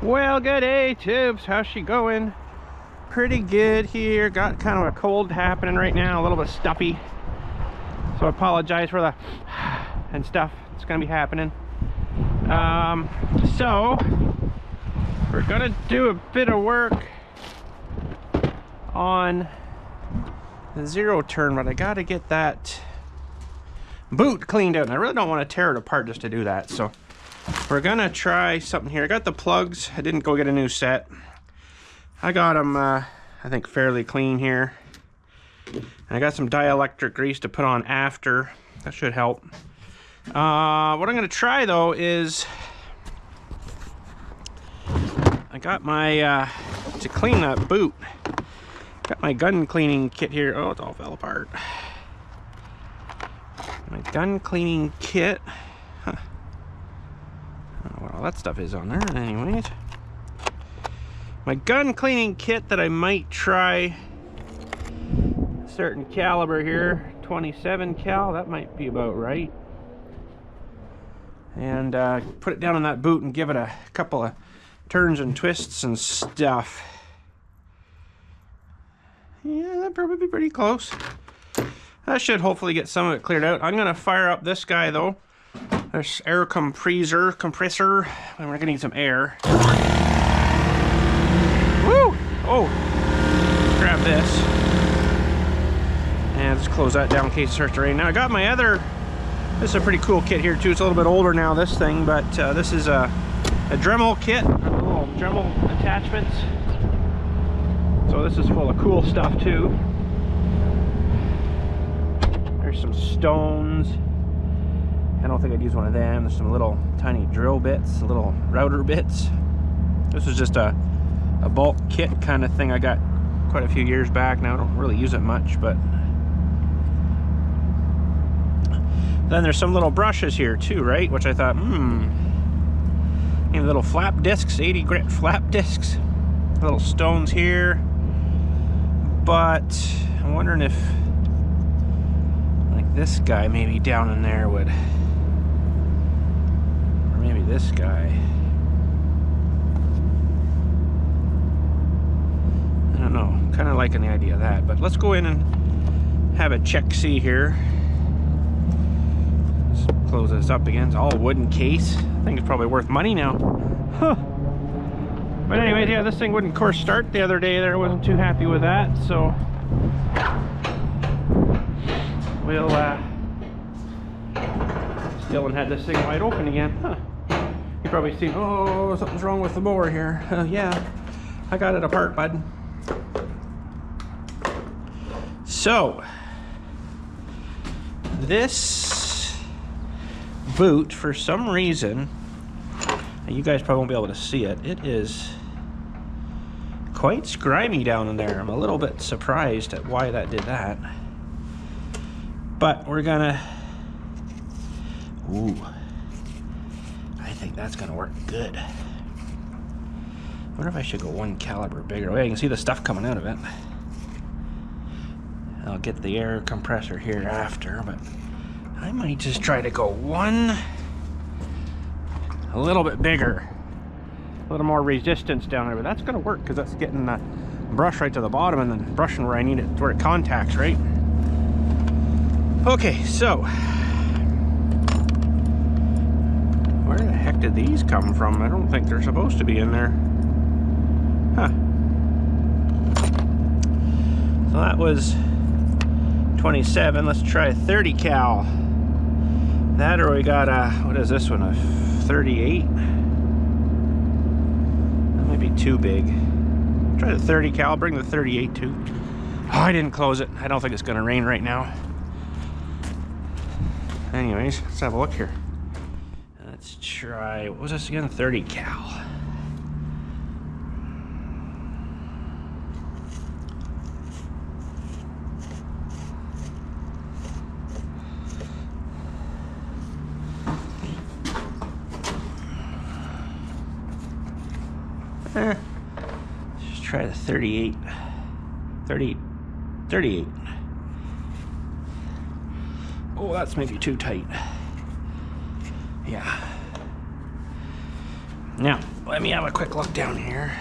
Well, good day, Tubes. How's she going? Pretty good here. Got kind of a cold happening right now, a little bit stuffy. So I apologize for the and stuff that's gonna be happening. So we're gonna do a bit of work on the zero turn, but I gotta get that boot cleaned out. And I really don't want to tear it apart just to do that. So we're gonna try something here. I got the plugs. I didn't go get a new set. I got them, I think, fairly clean here. And I got some dielectric grease to put on after. That should help. What I'm gonna try though is I got my to clean that boot. Got my gun cleaning kit here. Oh, it all fell apart. My gun cleaning kit. Huh. I don't know what all that stuff is on there. Anyways, my gun cleaning kit that I might try. A certain caliber here, 27 cal. That might be about right. And put it down on that boot and give it a couple of turns and twists and stuff. Yeah, that'd probably be pretty close. That should hopefully get some of it cleared out. I'm gonna fire up this guy though. There's air compressor, and we're gonna need some air. Woo! Oh, grab this. And let's close that down in case it starts to rain. Now I got my other, this is a pretty cool kit here too. It's a little bit older now, this thing, but this is a Dremel kit, little Dremel attachments. So this is full of cool stuff too. There's some stones. I don't think I'd use one of them. There's some little tiny drill bits, little router bits. This is just a bulk kit kind of thing I got quite a few years back now. I don't really use it much, but then there's some little brushes here too, right? Which I thought, little flap discs, 80 grit flap discs. Little stones here. But I'm wondering if like this guy maybe down in there would, or maybe this guy. I don't know, kind of liking the idea of that, but let's go in and have a check-see here. Let's close this up again. It's all wooden case. I think it's probably worth money now. Huh. But anyways, yeah, this thing wouldn't course start the other day there. I wasn't too happy with that, so we'll still had this thing wide open again. Huh. You probably seen, oh, something's wrong with the mower here. Yeah, I got it apart, bud. So this boot, for some reason, you guys probably won't be able to see it. It is quite scrimey down in there. I'm a little bit surprised at why that did that. But we're gonna, ooh, I think that's gonna work good. I wonder if I should go one caliber bigger. Oh, yeah, you can see the stuff coming out of it. I'll get the air compressor here after, but I might just try to go one a little bit bigger, a little more resistance down there, but that's gonna work because that's getting the brush right to the bottom and then brushing where I need it, where it contacts, right? Okay, so where the heck did these come from? I don't think they're supposed to be in there. Huh. So that was 27. Let's try a 30 cal. That, or we got a, what is this one, a 38? That might be too big. Try the 30 cal, bring the 38 too. Oh, I didn't close it. I don't think it's gonna rain right now. Anyways, let's have a look here. Let's try, what was this again? 30 cal. Let's just try the 38. 38. Oh, that's maybe too tight. Yeah. Now, let me have a quick look down here.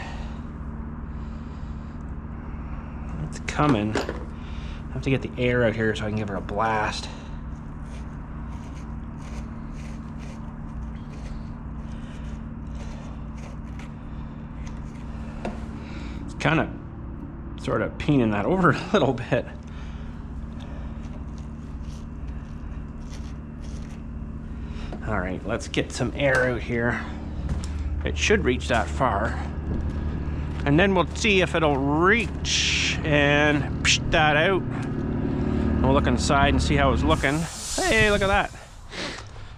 It's coming. I have to get the air out here so I can give her a blast. It's kind of sort of peening that over a little bit. All right, let's get some air out here. It should reach that far. And then we'll see if it'll reach and psh that out. And we'll look inside and see how it's looking. Hey, look at that.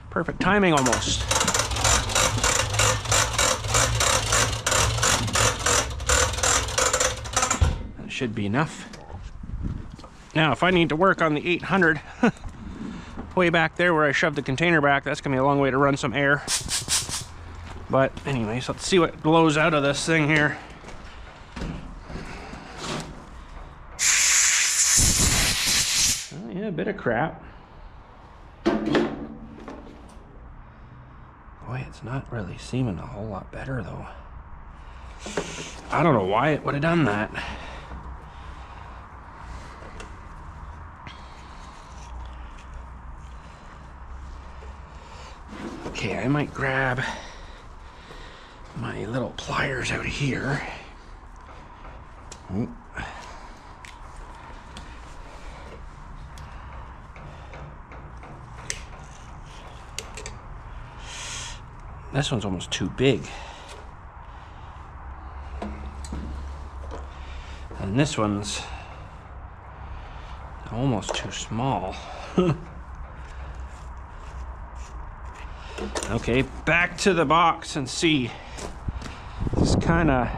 Perfect timing almost. That should be enough. Now, if I need to work on the 800, way back there where I shoved the container back, that's gonna be a long way to run some air. But anyways, let's see what blows out of this thing here. Oh yeah, a bit of crap. Boy, it's not really seeming a whole lot better though. I don't know why it would have done that. Okay, I might grab my little pliers out of here. Ooh. This one's almost too big. And this one's almost too small. Okay, back to the box and see. Just kind of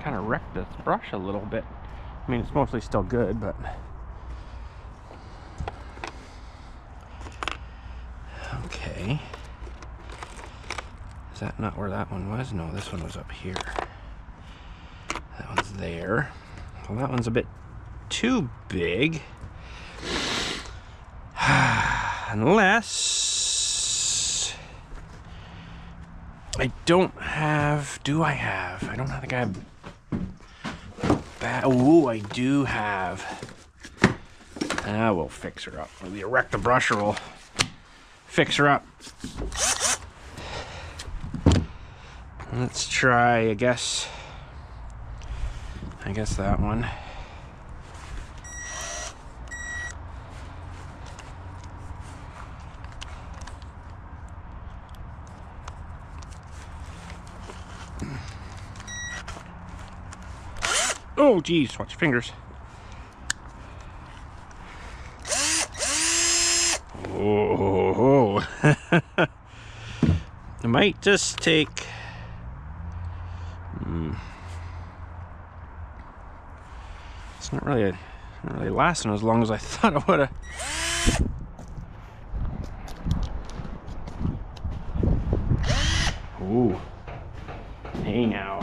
wrecked this brush a little bit. I mean, it's mostly still good, but okay. Is that not where that one was? No, this one was up here. That one's there. Well, that one's a bit too big. Unless I don't have, do I have? I don't think I have. Oh, I do have. We'll fix her up. Maybe erect the brusher will fix her up. Let's try, I guess that one. Oh, geez, watch your fingers. Oh, I might just take. It's not really lasting as long as I thought it would have. Ooh, hey now.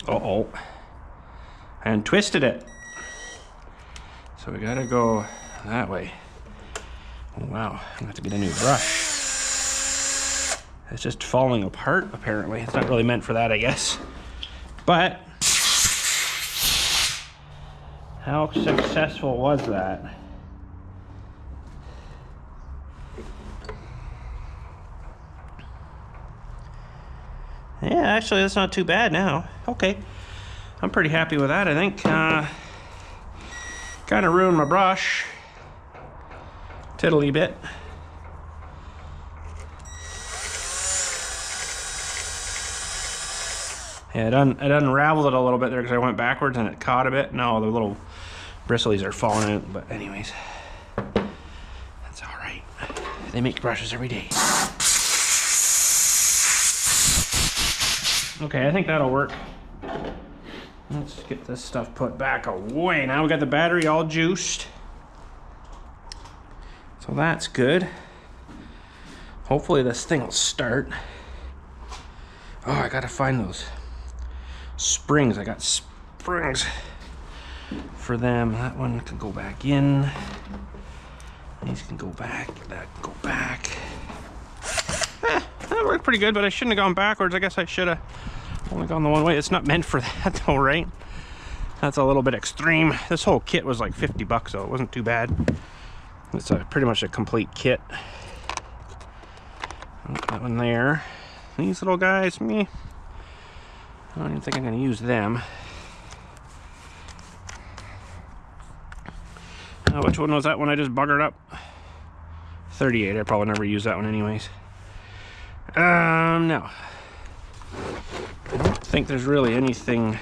Uh-oh, and twisted it. So we gotta go that way. Oh, wow, I'm gonna have to get a new brush. It's just falling apart, apparently. It's not really meant for that, I guess. But how successful was that? Yeah, actually, that's not too bad now. Okay, I'm pretty happy with that, I think. Kind of ruined my brush. Tiddly bit. Yeah, it unraveled it a little bit there because I went backwards and it caught a bit. Now the little bristles are falling out, but anyways, that's all right. They make brushes every day. Okay, I think that'll work. Let's get this stuff put back away. Now we got the battery all juiced. So that's good. Hopefully this thing will start. Oh, I gotta find those springs. I got springs for them. That one can go back in. These can go back. That can go back. That worked pretty good, but I shouldn't have gone backwards. I guess I should have only gone the one way. It's not meant for that though, right? That's a little bit extreme. This whole kit was like 50 bucks, so it wasn't too bad. It's pretty much a complete kit. That one there. These little guys, me. I don't even think I'm going to use them. Which one was that one I just buggered up? 38. I probably never use that one anyways. No. I don't think there's really anything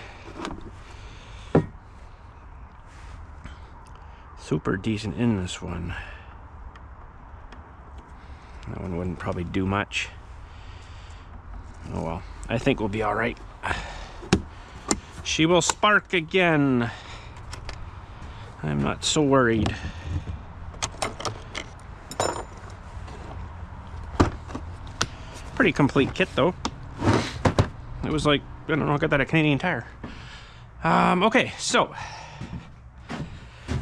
super decent in this one. That one wouldn't probably do much. Oh well, I think we'll be all right. She will spark again. I'm not so worried. Pretty complete kit though. It was like, I don't know, I got that at Canadian Tire. Okay, so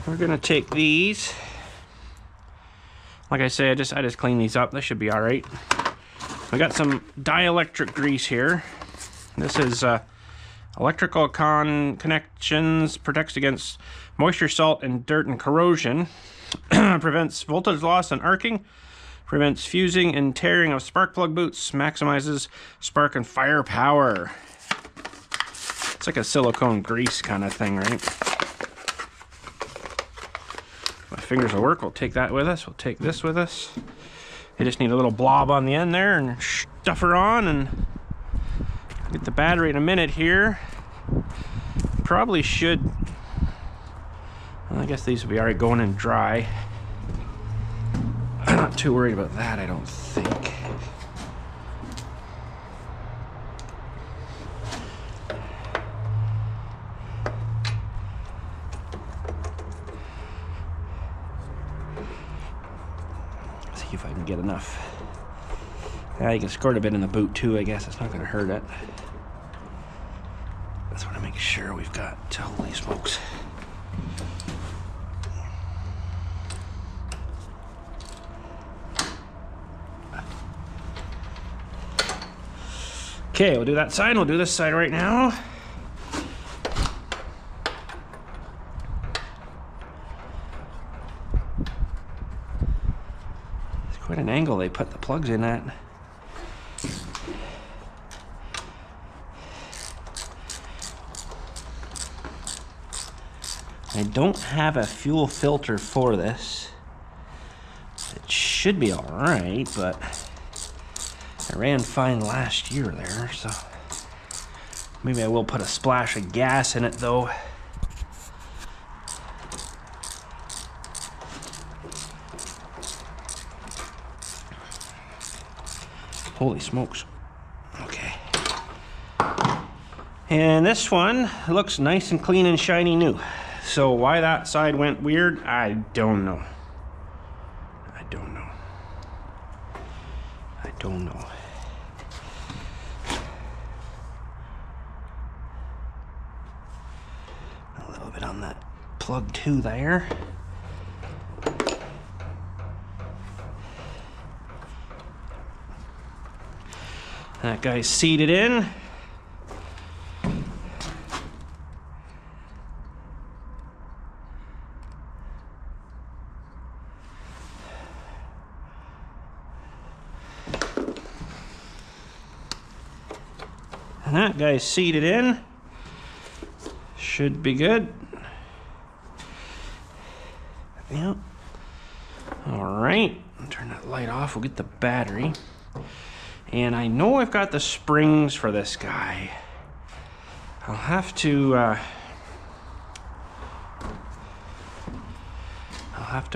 we're gonna take these. Like I say, I just cleaned these up. They should be all right. I got some dielectric grease here. This is electrical connections, protects against moisture, salt, and dirt and corrosion. Prevents voltage loss and arcing. Prevents fusing and tearing of spark plug boots. Maximizes spark and fire power. It's like a silicone grease kind of thing, right? My fingers will work. We'll take that with us. We'll take this with us. You just need a little blob on the end there and stuff her on and get the battery in a minute here. Probably should, well, I guess these will be all right going in dry. I'm not too worried about that, I don't think. See if I can get enough. Yeah, you can squirt a bit in the boot too, I guess. It's not going to hurt it. Just want to make sure we've got, holy smokes. Okay, we'll do that side. We'll do this side right now. It's quite an angle they put the plugs in at. I don't have a fuel filter for this. It should be all right, but I ran fine last year there, so maybe I will put a splash of gas in it though. Holy smokes. Okay. And this one looks nice and clean and shiny new. So why that side went weird, I don't know. I don't know. I don't know. A little bit on that plug too there. That guy's seated in. And that guy's seated in. Should be good. Yep. All right. Turn that light off. We'll get the battery. And I know I've got the springs for this guy. I'll have to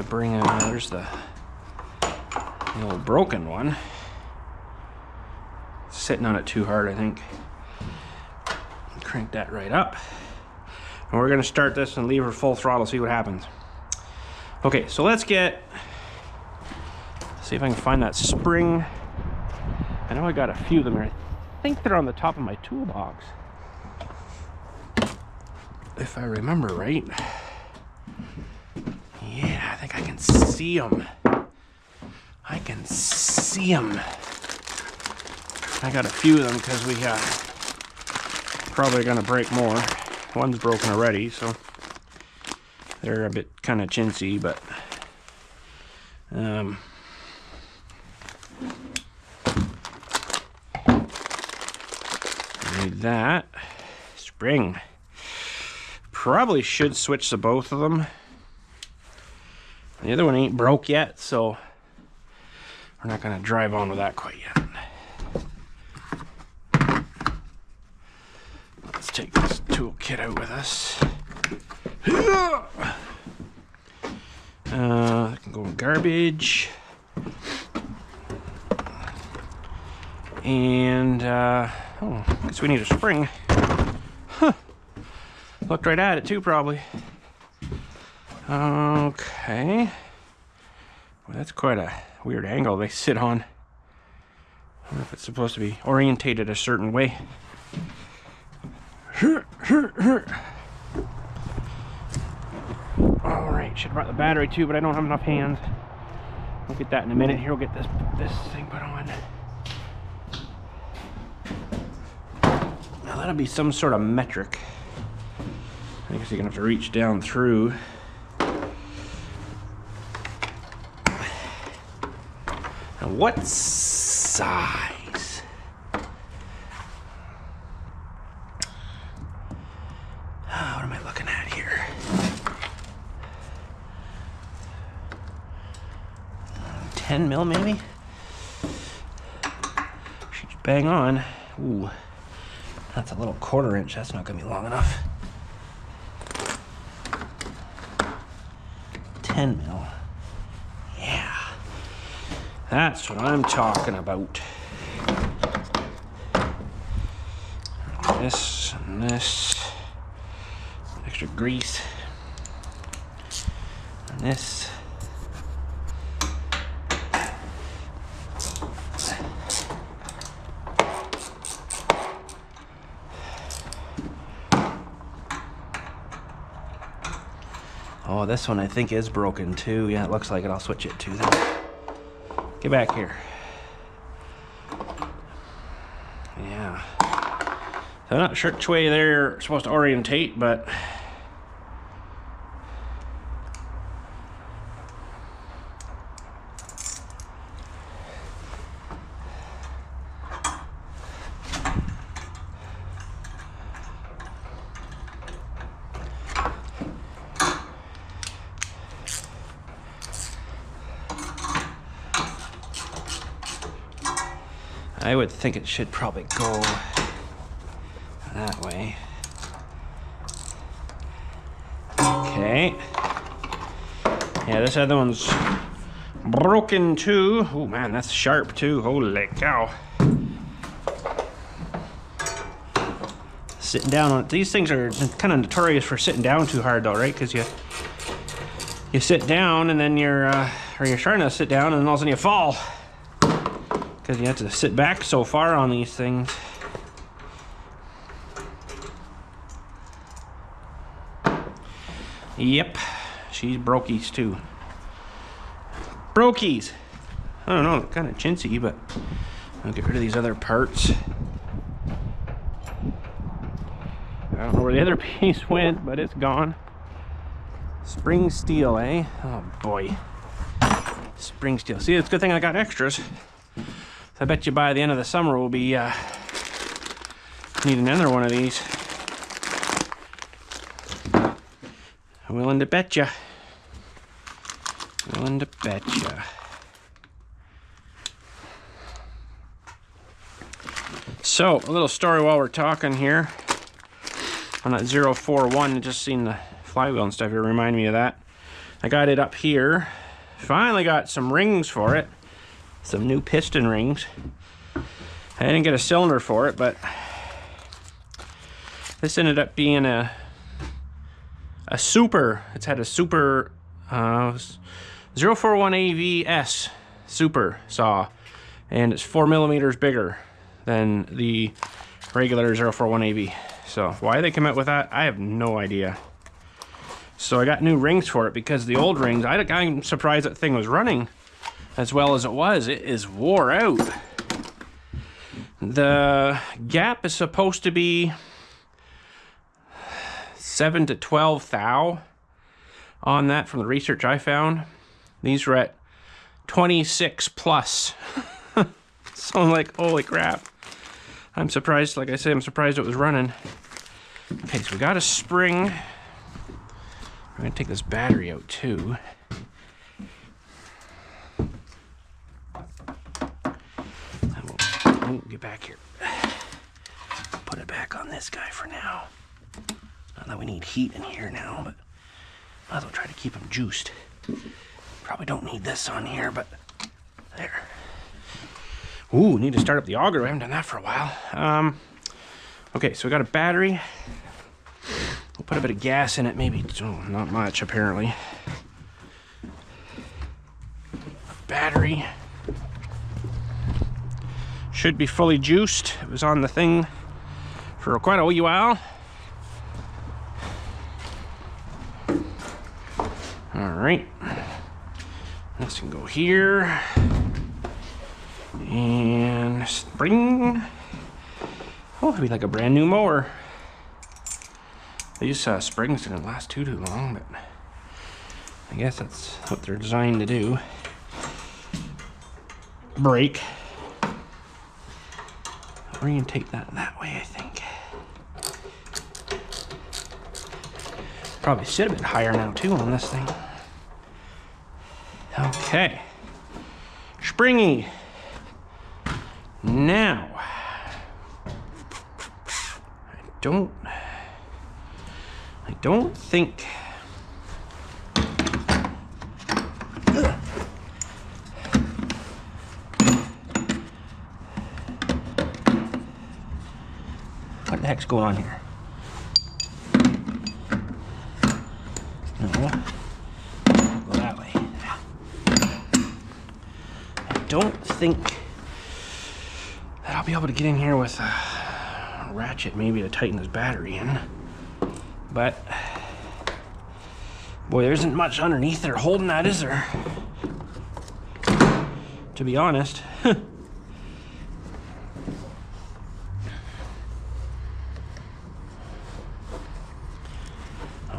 bring in, there's the old broken one. Sitting on it too hard, I think. Crank that right up. And we're gonna start this and leave her full throttle, see what happens. Okay, so let's see if I can find that spring. I know I got a few of them here. I think they're on the top of my toolbox. if I remember right. Yeah, I think I can see them. I can see them. I got a few of them because we probably gonna break more. One's broken already, so they're a bit kind of chintzy, but need that spring. Probably should switch to both of them. The other one ain't broke yet, so we're not gonna drive on with that quite yet. Let's take this toolkit out with us. That can go in garbage. And oh, I guess we need a spring. Huh. Looked right at it too, probably. Okay. Well, that's quite a weird angle they sit on. I wonder if it's supposed to be orientated a certain way. Alright, should have brought the battery too, but I don't have enough hands. We'll get that in a minute. Here, we'll get this thing put on. Now that'll be some sort of metric. I guess you're gonna have to reach down through. Now what size? What am I looking at here? 10 mil maybe? She's bang on. Ooh, that's a little 1/4 inch. That's not gonna be long enough. 10 mil. Yeah, that's what I'm talking about. This and this. Extra grease. And this. Oh, this one I think is broken too. Yeah, it looks like it. I'll switch it to then. Get back here. Yeah. So I'm not sure which way they're supposed to orientate, but I would think it should probably go that way. Okay. Yeah, this other one's broken too. Oh man, that's sharp too. Holy cow. Sitting down on it. These things are kind of notorious for sitting down too hard though, right? Because you sit down and then you're trying to sit down and then all of a sudden you fall. Because you have to sit back so far on these things. Yep, she's brokies too. Brokies! I don't know, kind of chintzy, but I'll get rid of these other parts. I don't know where the other piece went, but it's gone. Spring steel, eh? Oh boy. Spring steel. See, it's a good thing I got extras. I bet you by the end of the summer we'll be need another one of these. Willing to bet ya. Willing to bet ya. So, a little story while we're talking here. On that 041, just seen the flywheel and stuff here, remind me of that. I got it up here. Finally got some rings for it. Some new piston rings. I didn't get a cylinder for it, but this ended up being a super. It's had a super 041 AVS super saw, and it's 4 millimeters bigger than the regular 041 AV. So why they come out with that, I have no idea. So I got new rings for it because the old rings, I'm surprised that thing was running as well as it was. It is wore out. The gap is supposed to be 7 to 12 thou on that from the research I found. These were at 26 plus. So I'm like, holy crap. I'm surprised, like I said, I'm surprised it was running. Okay, so we got a spring. We're gonna take this battery out too. We'll get back here. Put it back on this guy for now. Not that we need heat in here now, but might as well try to keep them juiced. Probably don't need this on here, but there. Ooh, need to start up the auger. I haven't done that for a while. Okay, so we got a battery. We'll put a bit of gas in it, maybe. Oh, not much, apparently. Battery. Should be fully juiced. It was on the thing for quite a wee while. All right. This can go here. And spring. Oh, it'd be like a brand new mower. These springs didn't last too long, but I guess that's what they're designed to do. Brake. We're gonna take that way, I think. Probably sit a bit higher now too on this thing. Okay. Springy. Now, I don't think what the heck's going on here? No, go that way. I don't think that I'll be able to get in here with a ratchet maybe to tighten this battery in. But, boy, there isn't much underneath there holding that, is there? To be honest.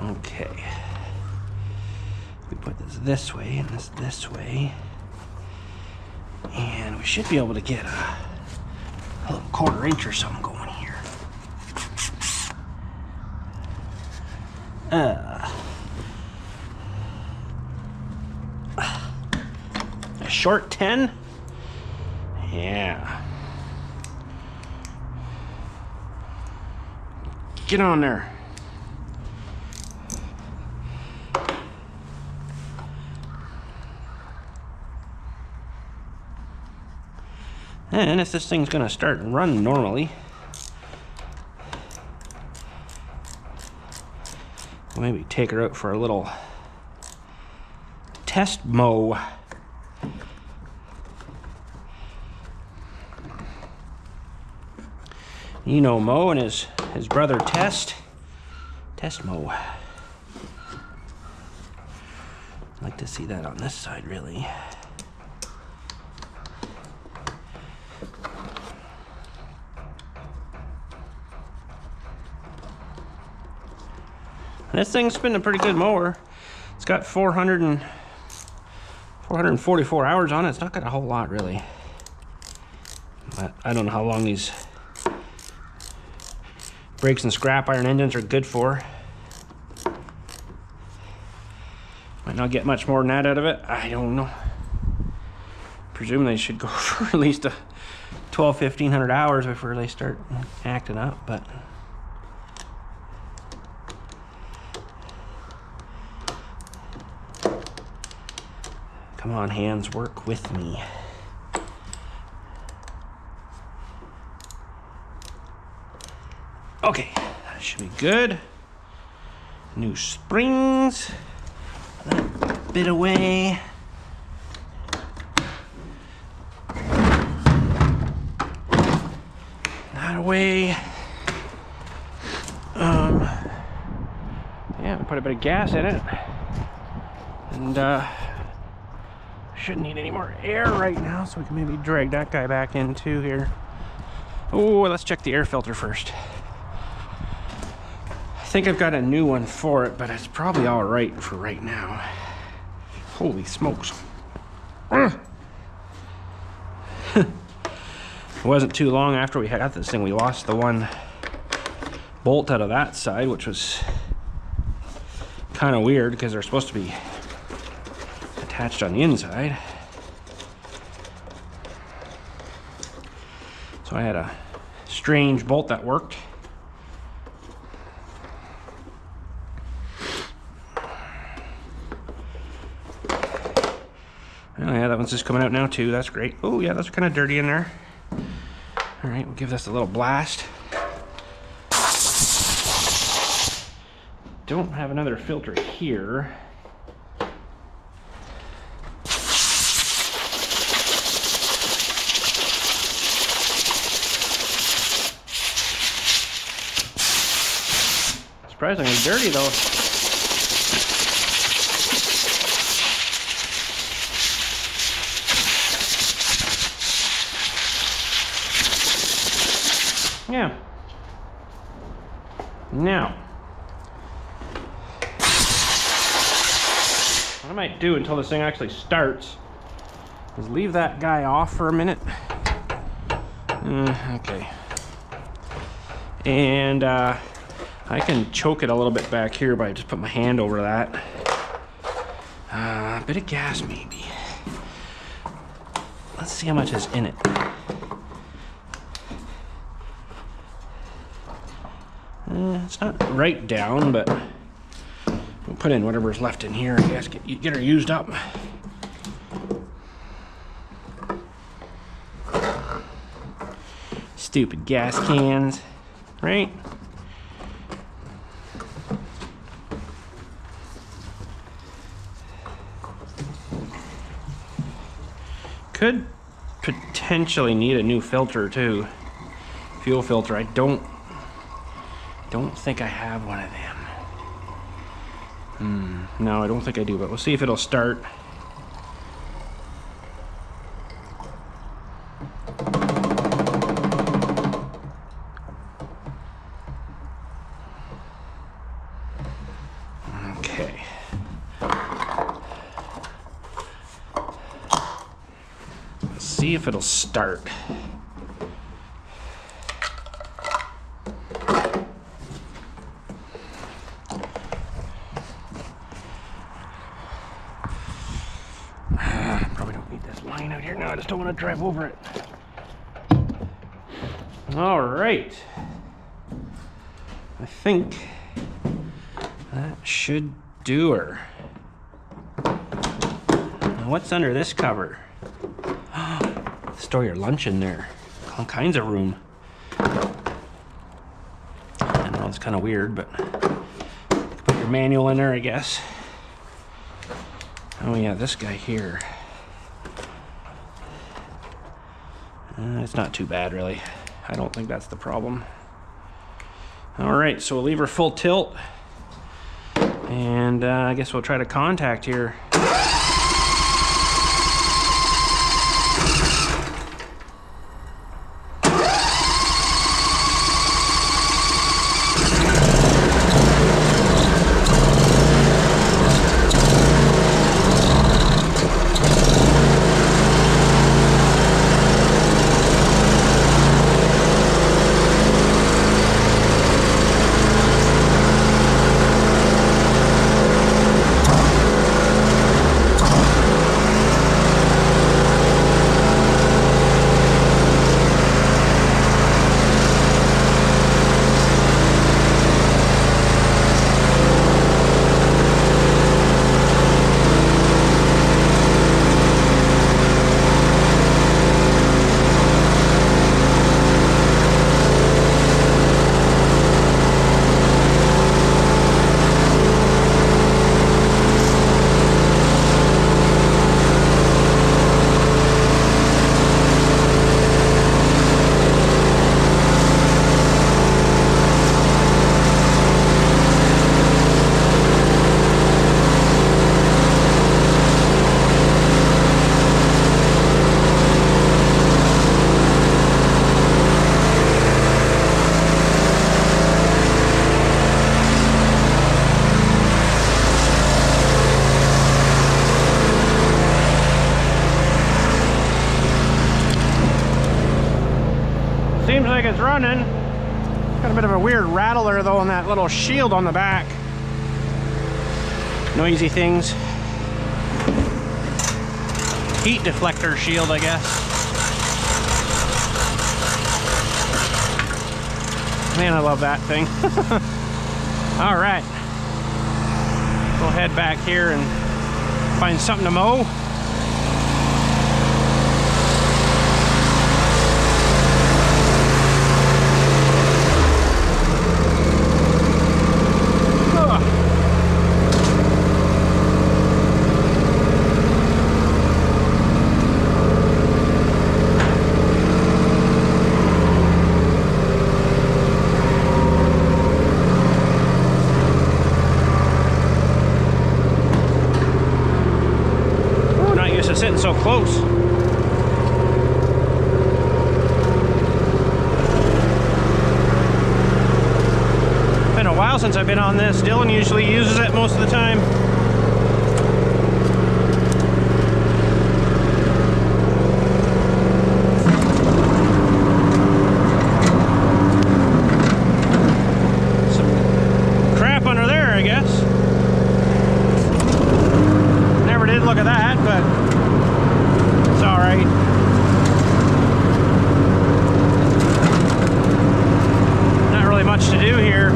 Okay. We put this way and this way. And we should be able to get a little 1/4 inch or something going here. A short 10? Yeah. Get on there. And if this thing's gonna start and run normally, we'll maybe take her out for a little test mow. You know, Mo and his brother test mow. I'd like to see that on this side, really. This thing's been a pretty good mower. It's got 444 hours on it. It's not got a whole lot, really. But I don't know how long these brakes and scrap iron engines are good for. Might not get much more than that out of it. I don't know. Presume they should go for at least a 1,500 hours before they start acting up, but come on, hands, work with me. Okay, that should be good. New springs. That bit away. That away. put a bit of gas in it. And shouldn't need any more air right now, so we can maybe drag that guy back in too here. Oh, let's check the air filter first. I think I've got a new one for it, but it's probably all right for right now. Holy smokes. It wasn't too long after we got this thing, we lost the one bolt out of that side, which was kind of weird because they're supposed to be attached on the inside. So I had a strange bolt that worked. Oh yeah, that one's just coming out now too. That's great. Oh yeah, that's kind of dirty in there. All right, we'll give this a little blast. Don't have another filter here. Surprisingly dirty though. Yeah. Now, what I might do until this thing actually starts is leave that guy off for a minute. Okay. And I can choke it a little bit back here by just put my hand over that. A bit of gas maybe. Let's see how much is in it. It's not right down, but we'll put in whatever's left in here, I guess, get her used up. Stupid gas cans, right? Could potentially need a new filter too. Fuel filter. I don't think I have one of them. No, I don't think I do, but we'll see if it'll start. Okay. Let's see if it'll start. I just don't want to drive over it. All right. I think that should do her. Now what's under this cover? Store your lunch in there. All kinds of room. I know it's kind of weird, but put your manual in there, I guess. Oh yeah, this guy here. It's not too bad, really. I don't think that's the problem. All right, so we'll leave her full tilt. And I guess we'll try to contact here. running. Got a bit of a weird rattler though on that little shield on the back. Noisy things. Heat deflector shield, I guess. Man, I love that thing. All right. We'll head back here and find something to mow. Sitting so close. Been a while since I've been on this. Dylan usually uses it most of the time. Some crap under there, I guess. Never did look at that, but all right. Not really much to do here.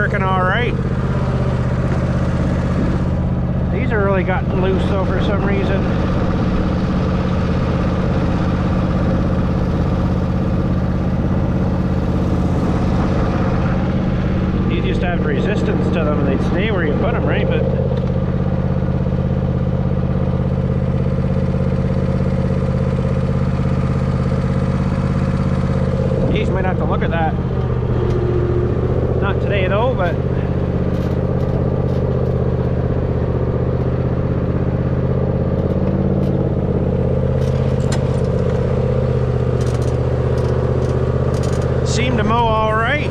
working all right. These are really gotten loose though for some reason. These used to have resistance to them and they'd stay where you put them, right? But geez, might have to look at that. Not today though, but seem to mow all right.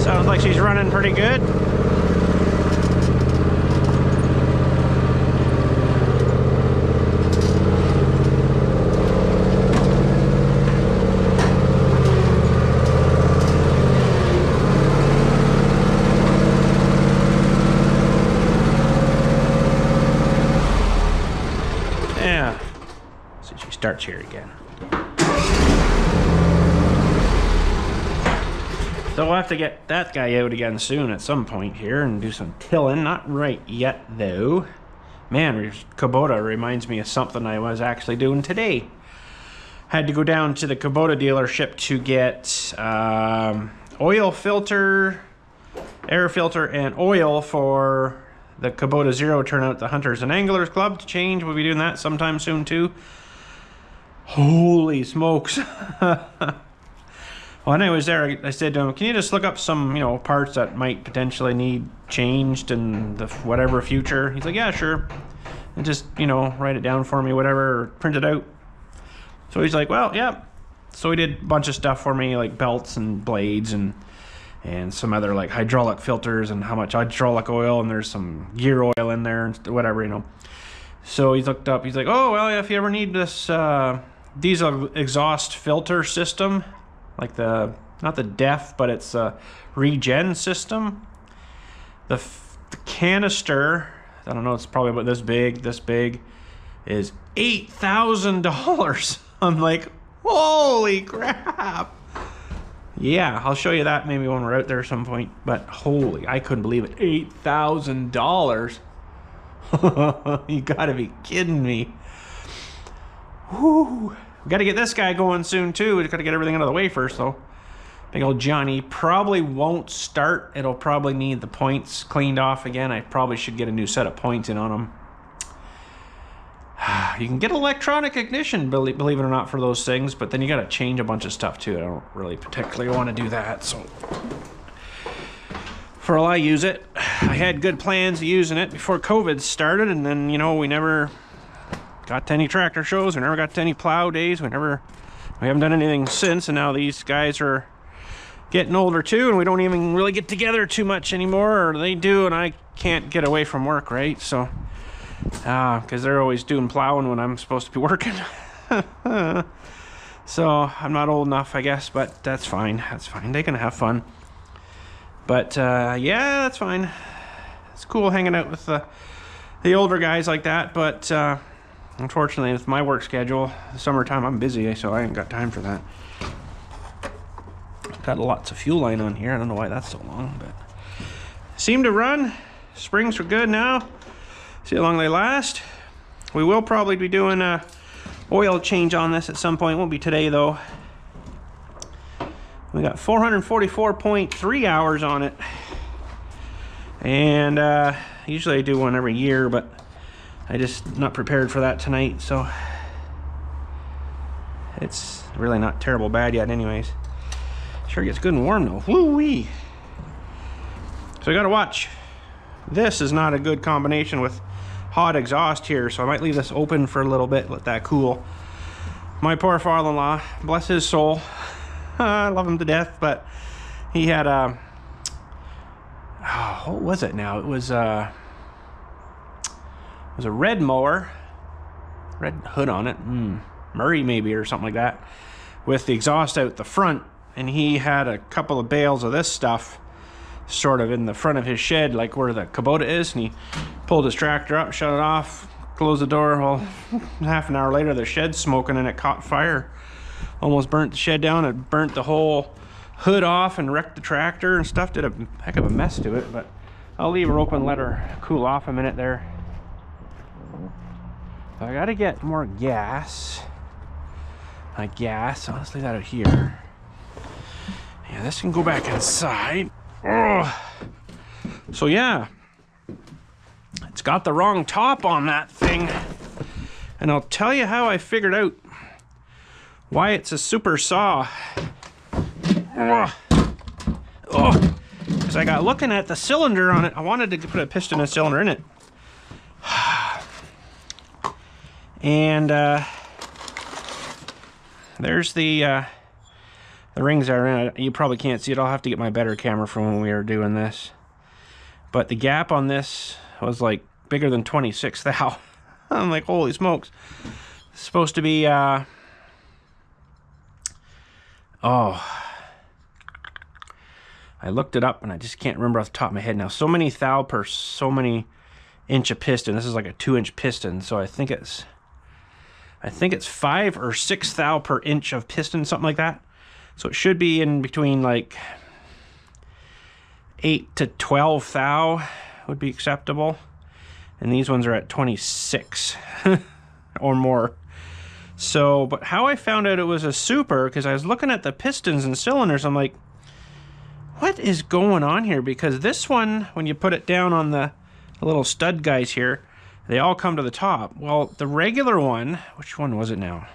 Sounds like she's running pretty good. Yeah. So she starts here again. So we'll have to get that guy out again soon at some point here and do some tilling. Not right yet though. Man, Kabota reminds me of something I was actually doing today. Had to go down to the Kabota dealership to get oil filter, air filter, and oil for the Kabota Zero turnout, the Hunters and Anglers Club to change. We'll be doing that sometime soon too. Holy smokes. When I was there, I said to him, can you just look up some, parts that might potentially need changed in the whatever future? He's like, yeah, sure. And just, write it down for me, whatever, or print it out. So he's like, well, yeah. So he did a bunch of stuff for me, like belts and blades and some other like hydraulic filters and how much hydraulic oil, and there's some gear oil in there and whatever, So he's looked up, he's like, oh, well, if you ever need this diesel exhaust filter system, like not the DEF, but it's a regen system. The canister, I don't know, it's probably about this big, is $8,000. I'm like, holy crap. Yeah, I'll show you that maybe when we're out there at some point. But holy, I couldn't believe it. $8,000. You gotta be kidding me. Whew. We got to get this guy going soon too. We got to get everything out of the way first though. Big old Johnny probably won't start. It'll probably need the points cleaned off again. I probably should get a new set of points in on him. You can get electronic ignition, believe it or not, for those things, but then you got to change a bunch of stuff too. I don't really particularly want to do that. So for all I use it, I had good plans of using it before COVID started, and then we never got to any tractor shows, we never got to any plow days, we haven't done anything since, and now these guys are getting older too, and we don't even really get together too much anymore, or they do, and I can't get away from work, right? So because they're always doing plowing when I'm supposed to be working. So I'm not old enough, I guess, but that's fine, they can have fun. But yeah, that's fine. It's cool hanging out with the older guys like that, but unfortunately, with my work schedule, summertime, I'm busy, so I ain't got time for that. Got lots of fuel line on here. I don't know why that's so long, but seem to run. Springs are good now. See how long they last. We will probably be doing a oil change on this at some point. It won't be today though. We got 444.3 hours on it, and usually I do one every year, but I just not prepared for that tonight, so it's really not terrible bad yet anyways. Sure gets good and warm though. Woo-wee. So I gotta watch. This is not a good combination with hot exhaust here, so I might leave this open for a little bit, let that cool. My poor father-in-law, bless his soul, I love him to death, but he had a, what was it now? It was a red mower, red hood on it, Murray maybe, or something like that, with the exhaust out the front, and he had a couple of bales of this stuff sort of in the front of his shed, like where the Kabota is, and he pulled his tractor up, shut it off, closed the door. Well, half an hour later the shed's smoking and it caught fire. Almost burnt the shed down. It burnt the whole hood off and wrecked the tractor and stuff. Did a heck of a mess to it, but I'll leave her open, let her cool off a minute there. So I gotta get more gas. So let's leave that out here. Yeah, this can go back inside. Oh. So yeah, it's got the wrong top on that thing. And I'll tell you how I figured out why it's a super saw. Oh, because I got looking at the cylinder on it. I wanted to put a piston and cylinder in it. And there's the rings that are in it. You probably can't see it. I'll have to get my better camera from when we were doing this. But the gap on this was like bigger than 26 thou. I'm like, holy smokes. It's supposed to be, oh. I looked it up and I just can't remember off the top of my head now. So many thou per so many inch of piston. This is like a 2-inch piston, so I think it's 5 or 6 thou per inch of piston, something like that. So it should be in between like 8 to 12 thou would be acceptable. And these ones are at 26 or more. So, but how I found out it was a super, because I was looking at the pistons and cylinders, I'm like, what is going on here? Because this one, when you put it down on the little stud guys here, they all come to the top. Well, the regular one, which one was it now?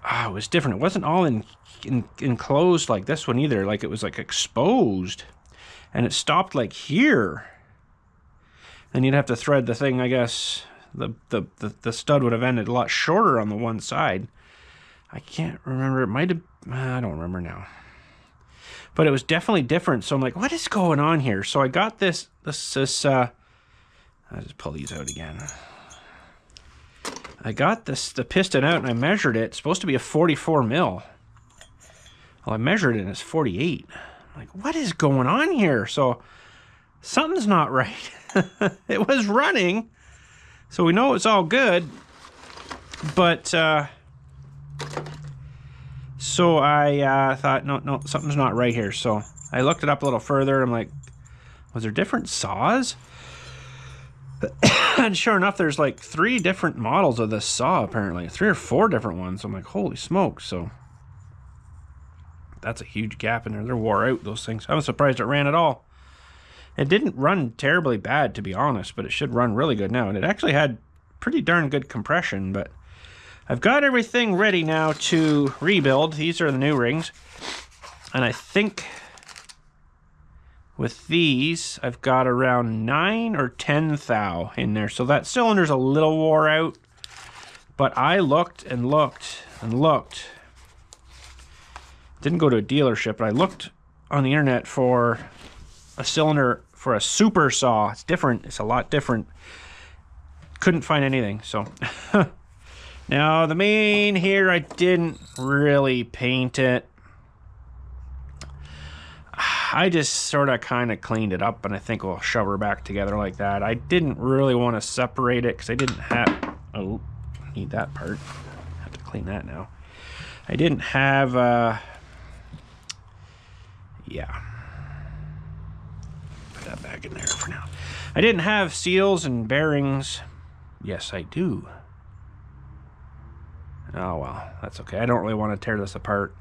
It was different. It wasn't all enclosed like this one either. Like it was like exposed, and it stopped like here. Then you'd have to thread the thing. I guess the stud would have ended a lot shorter on the one side. I can't remember. It might have. I don't remember now. But it was definitely different. So I'm like, what is going on here? So I got this. I'll just pull these out again. I got the piston out and I measured it. It's supposed to be a 44 mil. Well, I measured it and it's 48. I'm like, what is going on here? So something's not right. It was running, so we know it's all good. But so I thought, no, something's not right here. So I looked it up a little further. I'm like, was there different saws? And sure enough, there's like 3 different models of this saw, apparently. 3 or 4 different ones. I'm like, holy smokes. So that's a huge gap in there. They're wore out, those things. I was surprised it ran at all. It didn't run terribly bad, to be honest, but it should run really good now. And it actually had pretty darn good compression, but I've got everything ready now to rebuild. These are the new rings. And I think with these, I've got around 9 or 10 thou in there. So that cylinder's a little wore out. But I looked and looked and looked. Didn't go to a dealership, but I looked on the internet for a cylinder for a super saw. It's different. It's a lot different. Couldn't find anything, so. Now, the main here, I didn't really paint it. I just sort of kind of cleaned it up, and I think we'll shove her back together like that. I didn't really want to separate it because I didn't have... Oh, need that part. I have to clean that now. I didn't have... yeah. Put that back in there for now. I didn't have seals and bearings. Yes, I do. Oh, well, that's okay. I don't really want to tear this apart.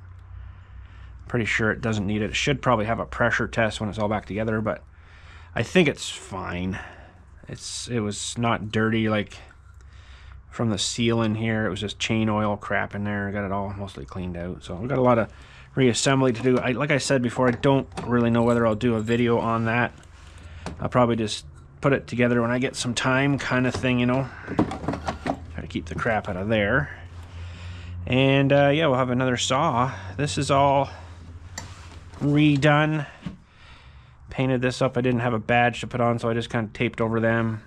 Pretty sure it doesn't need it. It should probably have a pressure test when it's all back together, but I think it's fine. It was not dirty like from the seal in here. It was just chain oil crap in there. I got it all mostly cleaned out. So we've got a lot of reassembly to do. Like I said before, I don't really know whether I'll do a video on that. I'll probably just put it together when I get some time, kind of thing, you know. Try to keep the crap out of there. And yeah, we'll have another saw. This is all redone. Painted this up. I didn't have a badge to put on, so I just kind of taped over them.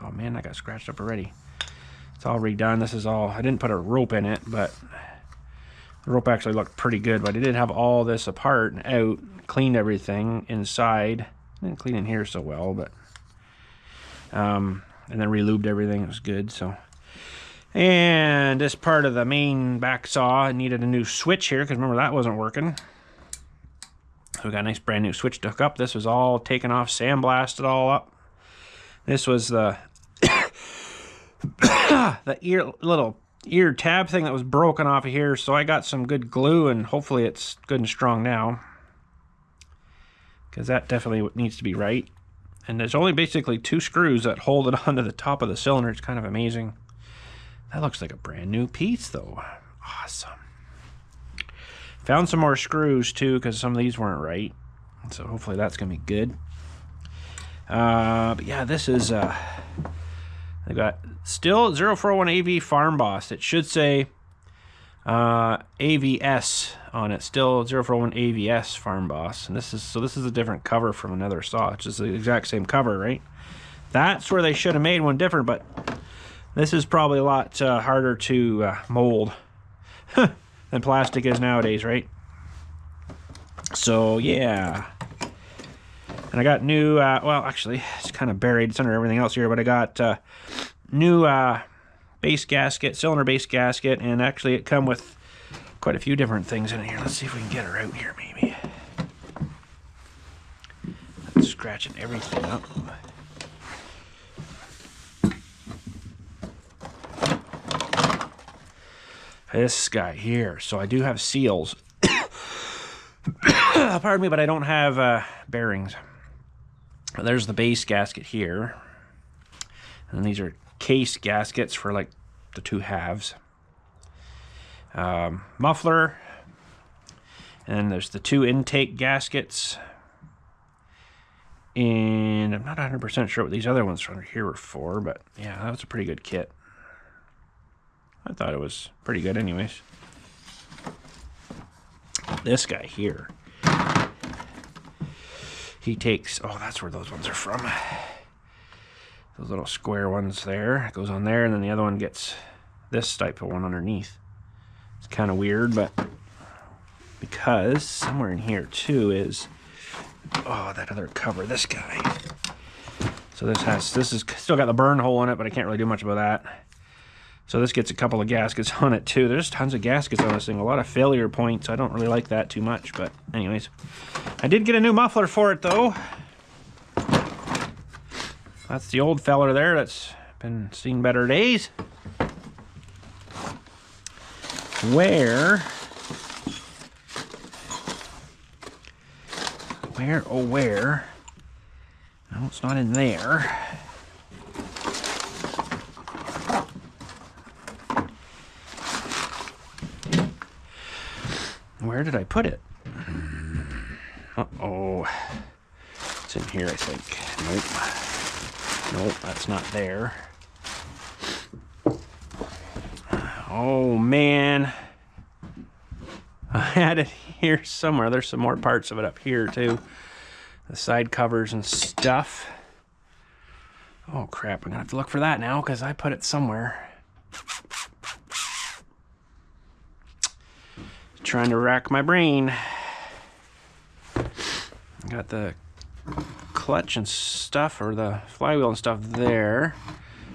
Oh man, I got scratched up already. It's all redone. This is all, I didn't put a rope in it, but the rope actually looked pretty good. But I did have all this apart and out, cleaned everything inside. I didn't clean in here so well, but and then relubed everything. It was good. So And this part of the main back saw needed a new switch here, because remember that wasn't working. So we got a nice brand new switch to hook up. This was all taken off, sandblasted all up. This was the the little ear tab thing that was broken off of here, so I got some good glue, and hopefully it's good and strong now, because that definitely needs to be right. And there's only basically 2 screws that hold it onto the top of the cylinder. It's kind of amazing. That looks like a brand new piece though. Awesome. Found some more screws too, because some of these weren't right, so hopefully that's gonna be good. But yeah, this is I got Stihl 0401 AV Farm Boss. It should say AVS on it. Stihl 0401 AVS Farm Boss. And this is a different cover from another saw. It's just the exact same cover, right? That's where they should have made one different, but this is probably a lot harder to mold than plastic is nowadays, right? So yeah. And I got new, well, actually, it's kind of buried. It's under everything else here, but I got new base gasket, cylinder base gasket, and actually it come with quite a few different things in here. Let's see if we can get her out here, maybe. That's scratching everything up. This guy here. So I do have seals. Pardon me, but I don't have bearings. There's the base gasket here. And these are case gaskets for like the 2 halves. Muffler. And there's the 2 intake gaskets. And I'm not 100% sure what these other ones from here were for, but yeah, that was a pretty good kit. I thought it was pretty good anyways. This guy here. He takes, oh, that's where those ones are from. Those little square ones there. It goes on there, and then the other one gets this type of one underneath. It's kind of weird, but because somewhere in here too is, oh, that other cover, this guy. So this is still got the burn hole in it, but I can't really do much about that. So this gets a couple of gaskets on it too. There's tons of gaskets on this thing. A lot of failure points. I don't really like that too much, but anyways. I did get a new muffler for it though. That's the old feller there that's been seen better days. Where, oh where? No, it's not in there. Where did I put it? Uh-oh. It's in here, I think. Nope. Nope, that's not there. Oh, man. I had it here somewhere. There's some more parts of it up here, too. The side covers and stuff. Oh, crap. I'm going to have to look for that now, because I put it somewhere. Trying to rack my brain. Got the clutch and stuff, or the flywheel and stuff there.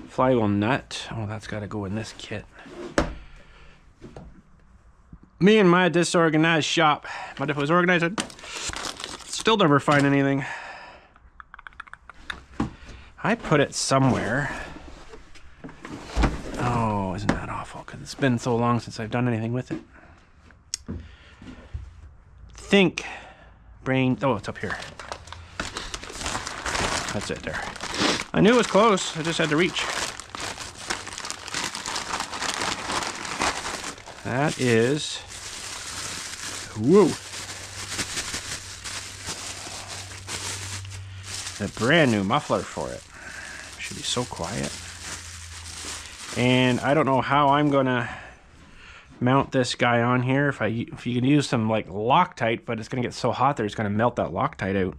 Flywheel nut. Oh, that's got to go in this kit. Me and my disorganized shop. But if it was organized, I'd still never find anything. I put it somewhere. Oh, isn't that awful? Because it's been so long since I've done anything with it. Think brain. Oh, it's up here. That's it there. I knew it was close. I just had to reach. That is, whoa, a brand new muffler for it. Should be so quiet. And I don't know how I'm gonna mount this guy on here. If you can use some like Loctite, but it's gonna get so hot there, it's gonna melt that Loctite out.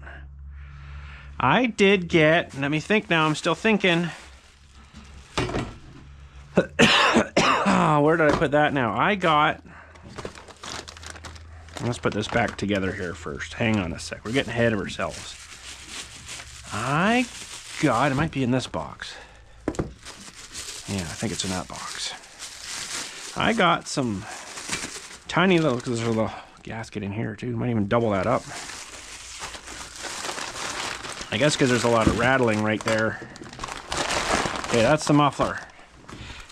I did get, let me think now, I'm still thinking. Where did I put that now? I got, let's put this back together here first. Hang on a sec, we're getting ahead of ourselves. I got, it might be in this box. Yeah, I think it's in that box. I got some tiny little, because there's a little gasket in here too. Might even double that up. I guess because there's a lot of rattling right there. Okay, that's the muffler.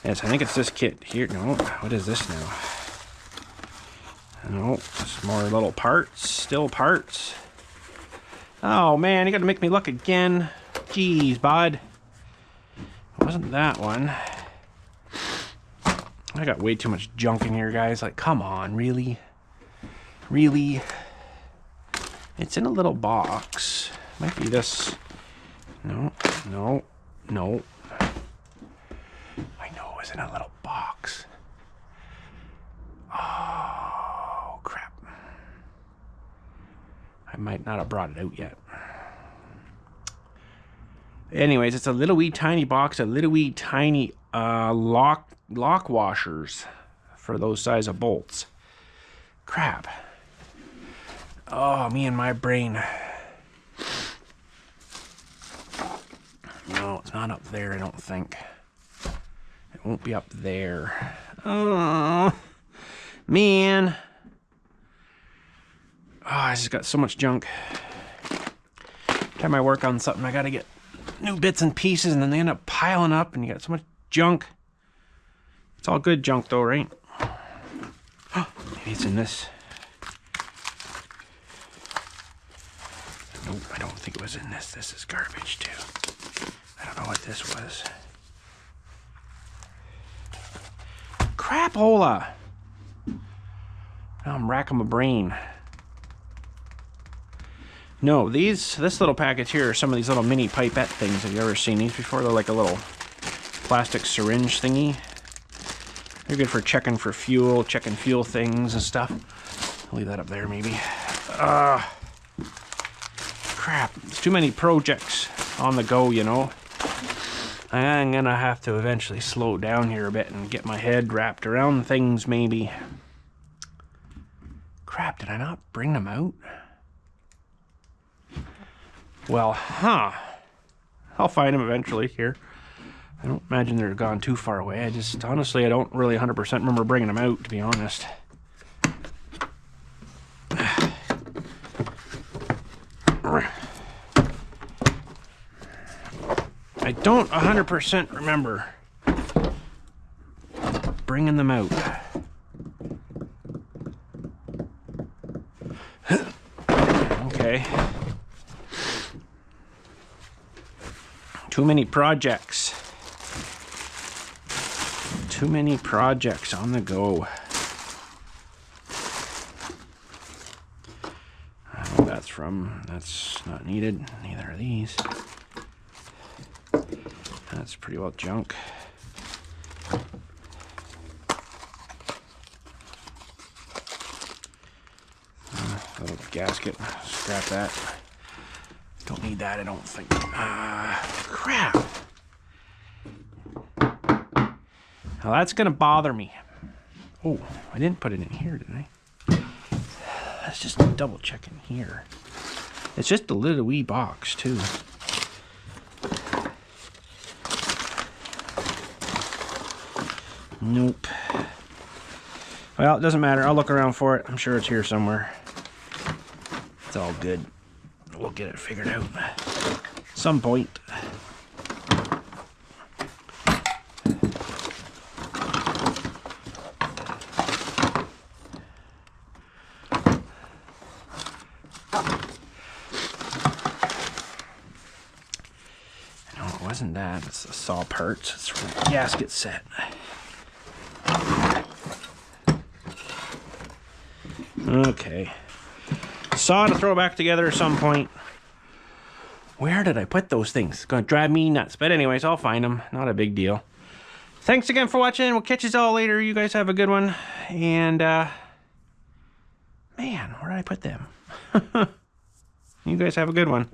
Yes, I think it's this kit here. No, what is this now? No, it's more little parts, still parts. Oh man, you gotta make me look again. Jeez, bud. It wasn't that one. I got way too much junk in here, guys. Like, come on, really? Really? It's in a little box. Might be this. No, no, no. I know it was in a little box. Oh, crap. I might not have brought it out yet. Anyways, it's a little wee tiny box, a little wee tiny lock washers for those size of bolts. Crap. Oh, me and my brain. No, it's not up there, I don't think. It won't be up there. Oh, man. Oh, I just got so much junk. Every time I work on something, I gotta get new bits and pieces, and then they end up piling up, and you got so much junk. It's all good junk, though, right? Maybe it's in this. Nope, I don't think it was in this. This is garbage, too. I don't know what this was. Crapola! Now I'm racking my brain. No, this little package here are some of these little mini pipette things. Have you ever seen these before? They're like a little plastic syringe thingy. They're good for checking for fuel, checking fuel things and stuff. I'll leave that up there, maybe. Crap, there's too many projects on the go, you know. I'm gonna have to eventually slow down here a bit and get my head wrapped around things, maybe. Crap, did I not bring them out? Well, I'll find them eventually here. I don't imagine they're gone too far away. I just, honestly, I don't really 100% remember bringing them out, to be honest. I don't 100% remember bringing them out. Okay. Too many projects. Too many projects on the go. I don't know what that's from. That's not needed. Neither are these. That's pretty well junk. Little gasket. Scrap that. Don't need that, I don't think. Crap. Now that's gonna bother me. Oh, I didn't put it in here, did I? Let's just double check in here. It's just a little wee box, too. Nope. Well, it doesn't matter. I'll look around for it. I'm sure it's here somewhere. It's all good. We'll get it figured out at some point. No, it wasn't that. It's the saw parts. It's for the gasket set. Okay. Saw to throw back together at some point. Where did I put those things? It's gonna drive me nuts. But anyways, I'll find them. Not a big deal. Thanks again for watching. We'll catch you all later. You guys have a good one. And, man, where did I put them? You guys have a good one.